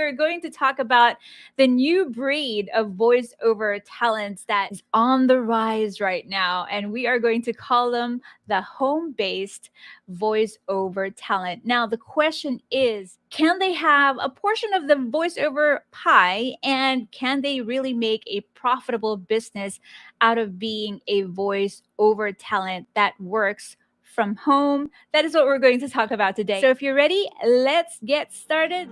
we're going to talk about the new breed of voiceover talents that is on the rise right now. And we are going to call them the home-based voiceover talent. Now, the question is, can they have a portion of the voiceover pie, and can they really make a profitable business out of being a voiceover talent that works from home? That is what we're going to talk about today. So if you're ready, let's get started.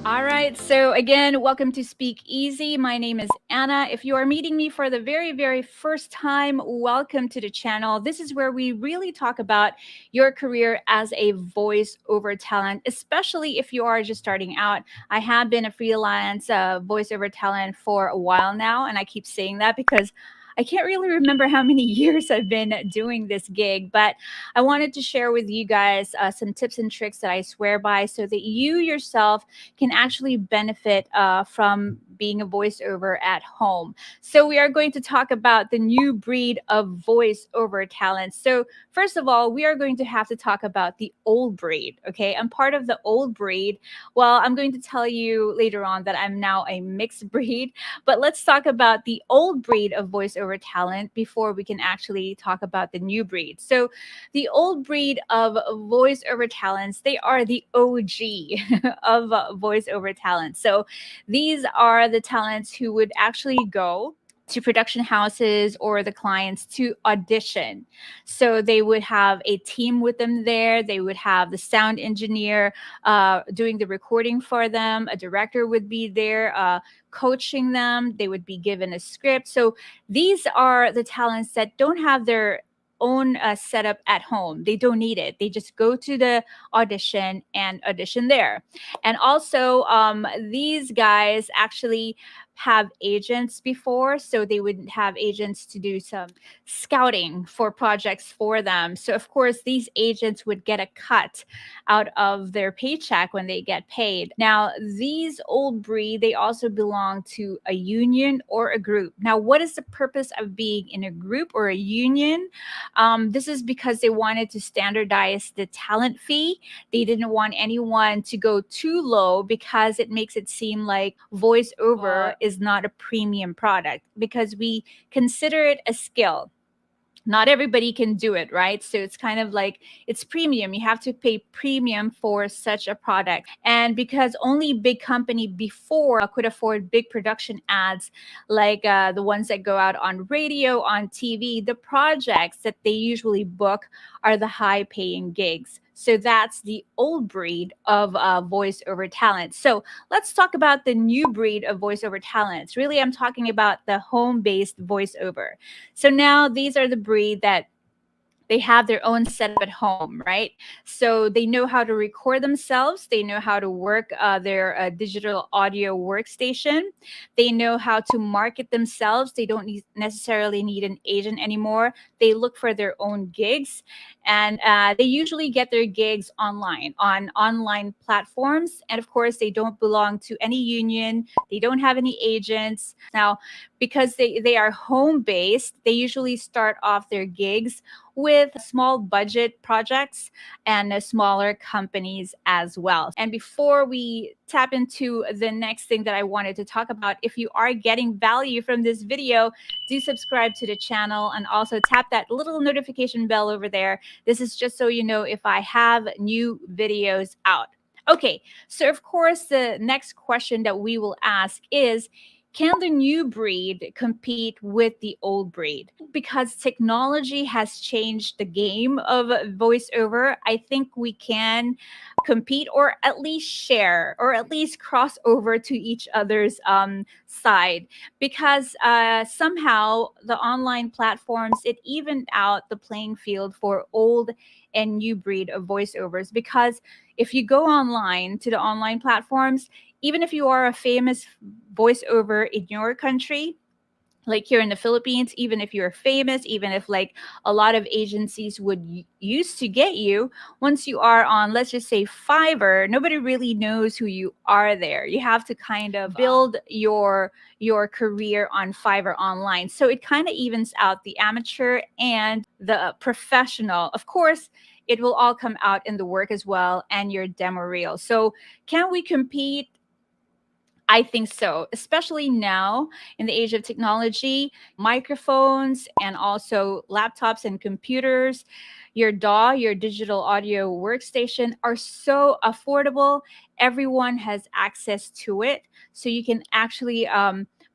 All right, so again, welcome to Speak Easy. My name is Anna. If you are meeting me for the very first time, welcome to the channel. This is where we really talk about your career as a voiceover talent, especially if you are just starting out. I have been a freelance voiceover talent for a while now, and I keep saying that because I can't really remember how many years I've been doing this gig, but I wanted to share with you guys some tips and tricks that I swear by so that you yourself can actually benefit from being a voiceover at home. So we are going to talk about the new breed of voiceover talents. So first of all, we are going to have to talk about the old breed, okay? I'm part of the old breed. Well, I'm going to tell you later on that I'm now a mixed breed, but let's talk about the old breed of voiceover talent before we can actually talk about the new breed. So the old breed of voiceover talents, they are the OG of voiceover talents. So these are the talents who would actually go to production houses or the clients to audition. So they would have a team with them there. They would have the sound engineer doing the recording for them. A director would be there coaching them. They would be given a script. So these are the talents that don't have their own setup at home. They don't need it. They just go to the audition and audition there. And also, these guys actually have agents before, so they would have agents to do some scouting for projects for them. So of course, these agents would get a cut out of their paycheck when they get paid. Now, these old breed, they also belong to a union or a group. Now, what is the purpose of being in a group or a union? This is because they wanted to standardize the talent fee. They didn't want anyone to go too low because it makes it seem like voiceover is not a premium product, because we consider it a skill. Not everybody can do it, right? So it's kind of like it's premium. You have to pay premium for such a product. And because only big company before could afford big production ads, like the ones that go out on radio, on TV, the projects that they usually book are the high paying gigs. So that's the old breed of voiceover talent. So let's talk about the new breed of voiceover talents. Really, I'm talking about the home-based voiceover. So now these are the breed that they have their own setup at home, right? So they know how to record themselves. They know how to work their digital audio workstation. They know how to market themselves. They don't necessarily need an agent anymore. They look for their own gigs, and they usually get their gigs online on online platforms. And of course, they don't belong to any union. They don't have any agents. Now, because they are home based, they usually start off their gigs with small budget projects and smaller companies as well. And before we tap into the next thing that I wanted to talk about, if you are getting value from this video, do subscribe to the channel and also tap that little notification bell over there. This is just so you know if I have new videos out. Okay, so of course, the next question that we will ask is, can the new breed compete with the old breed? Because technology has changed the game of voiceover, I think we can compete, or at least share, or at least cross over to each other's side. Because somehow the online platforms, it evened out the playing field for old and new breed of voiceovers. Because if you go online to the online platforms, even if you are a famous voiceover in your country, like here in the Philippines, even if you're famous, even if like a lot of agencies would used to get you, once you are on, let's just say Fiverr, nobody really knows who you are there. You have to kind of build your career on Fiverr online. So it kind of evens out the amateur and the professional. Of course, it will all come out in the work as well and your demo reel. So can we compete? I think so, especially now in the age of technology, microphones, and also laptops and computers. Your DAW, your digital audio workstation, are so affordable. Everyone has access to it. So you can actually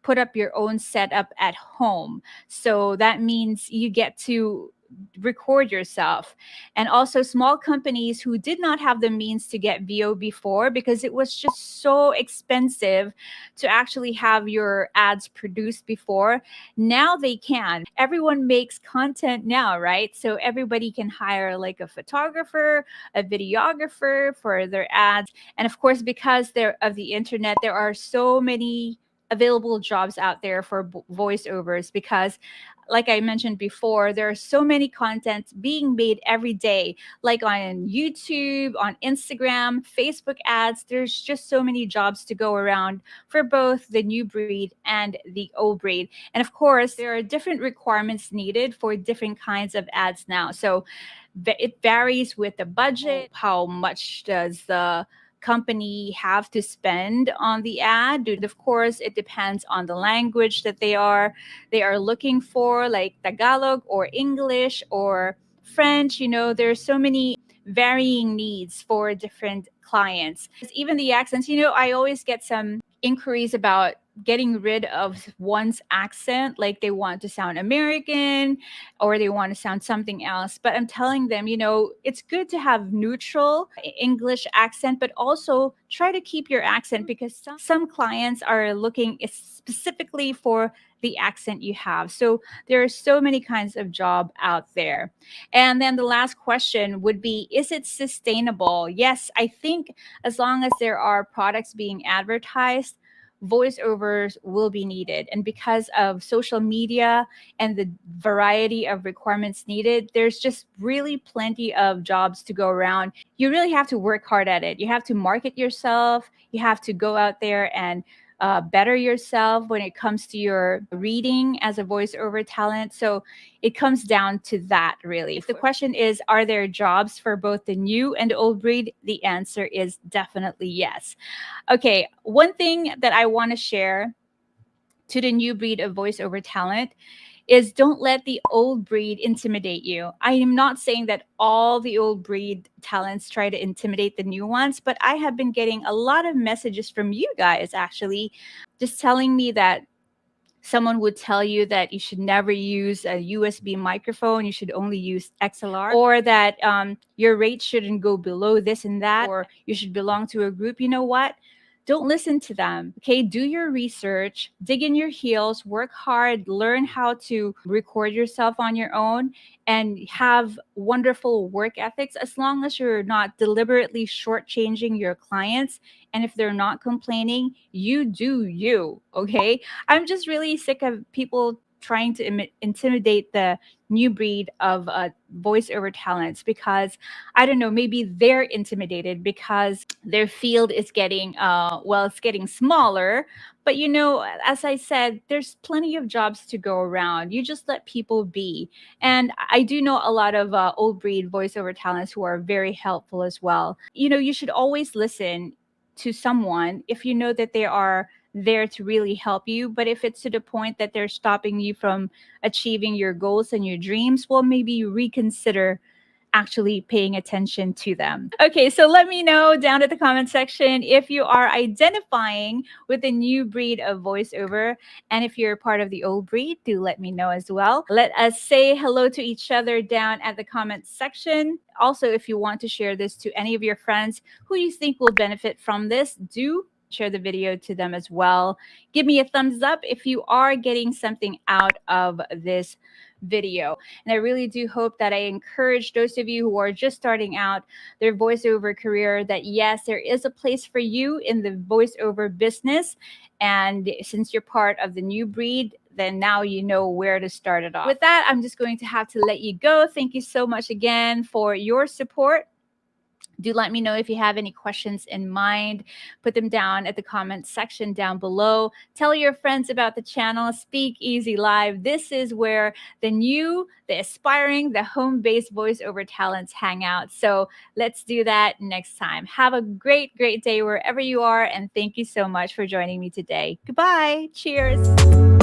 put up your own setup at home. So that means you get to record yourself. And also small companies who did not have the means to get VO before because it was just so expensive to actually have your ads produced before, now they can. Everyone makes content now, right? So everybody can hire like a photographer, a videographer for their ads. And of course, because they're of the internet, there are so many available jobs out there for voiceovers because like I mentioned before, there are so many contents being made every day, like on YouTube, on Instagram, Facebook ads. There's just so many jobs to go around for both the new breed and the old breed. And of course, there are different requirements needed for different kinds of ads now. So it varies with the budget. How much does the company have to spend on the ad? Of course, it depends on the language that they are looking for, like Tagalog or English or French. There's so many varying needs for different clients. Even the accents, I always get some inquiries about getting rid of one's accent, like they want to sound American or they want to sound something else. But I'm telling them, it's good to have neutral English accent, but also try to keep your accent because some clients are looking specifically for the accent you have. So there are so many kinds of job out there. And then the last question would be, is it sustainable? Yes, I think as long as there are products being advertised, voiceovers will be needed. And because of social media and the variety of requirements needed, there's just really plenty of jobs to go around. You really have to work hard at it. You have to market yourself. You have to go out there and better yourself when it comes to your reading as a voiceover talent. So it comes down to that, really. If the question is, are there jobs for both the new and old breed? The answer is definitely yes. Okay, one thing that I want to share to the new breed of voiceover talent is don't let the old breed intimidate you. I am not saying that all the old breed talents try to intimidate the new ones, but I have been getting a lot of messages from you guys actually just telling me that someone would tell you that you should never use a USB microphone, you should only use XLR, or that your rate shouldn't go below this and that, or you should belong to a group. You know what? Don't listen to them. Okay, do your research, dig in your heels, work hard, learn how to record yourself on your own, and have wonderful work ethics as long as you're not deliberately shortchanging your clients. And if they're not complaining, you do you. Okay, I'm just really sick of people trying to intimidate the new breed of voiceover talents because I don't know, maybe they're intimidated because their field is getting it's getting smaller. But as I said, there's plenty of jobs to go around. You just let people be. And I do know a lot of old breed voiceover talents who are very helpful as well. You should always listen to someone if you know that they are there to really help you. But if it's to the point that they're stopping you from achieving your goals and your dreams, well, maybe you reconsider actually paying attention to them. Okay, so let me know down at the comment section if you are identifying with the new breed of voiceover. And if you're part of the old breed, do let me know as well. Let us say hello to each other down at the comment section. Also, if you want to share this to any of your friends who you think will benefit from this, do share the video to them as well. Give me a thumbs up if you are getting something out of this video. And I really do hope that I encourage those of you who are just starting out their voiceover career that yes, there is a place for you in the voiceover business. And since you're part of the new breed, then now you know where to start it off. With that, I'm just going to have to let you go. Thank you so much again for your support. Do let me know if you have any questions in mind. Put them down at the comments section down below. Tell your friends about the channel, Speak Easy Live. This is where the aspiring, the home-based voiceover talents hang out. So let's do that next time. Have a great, great day wherever you are. And thank you so much for joining me today. Goodbye. Cheers.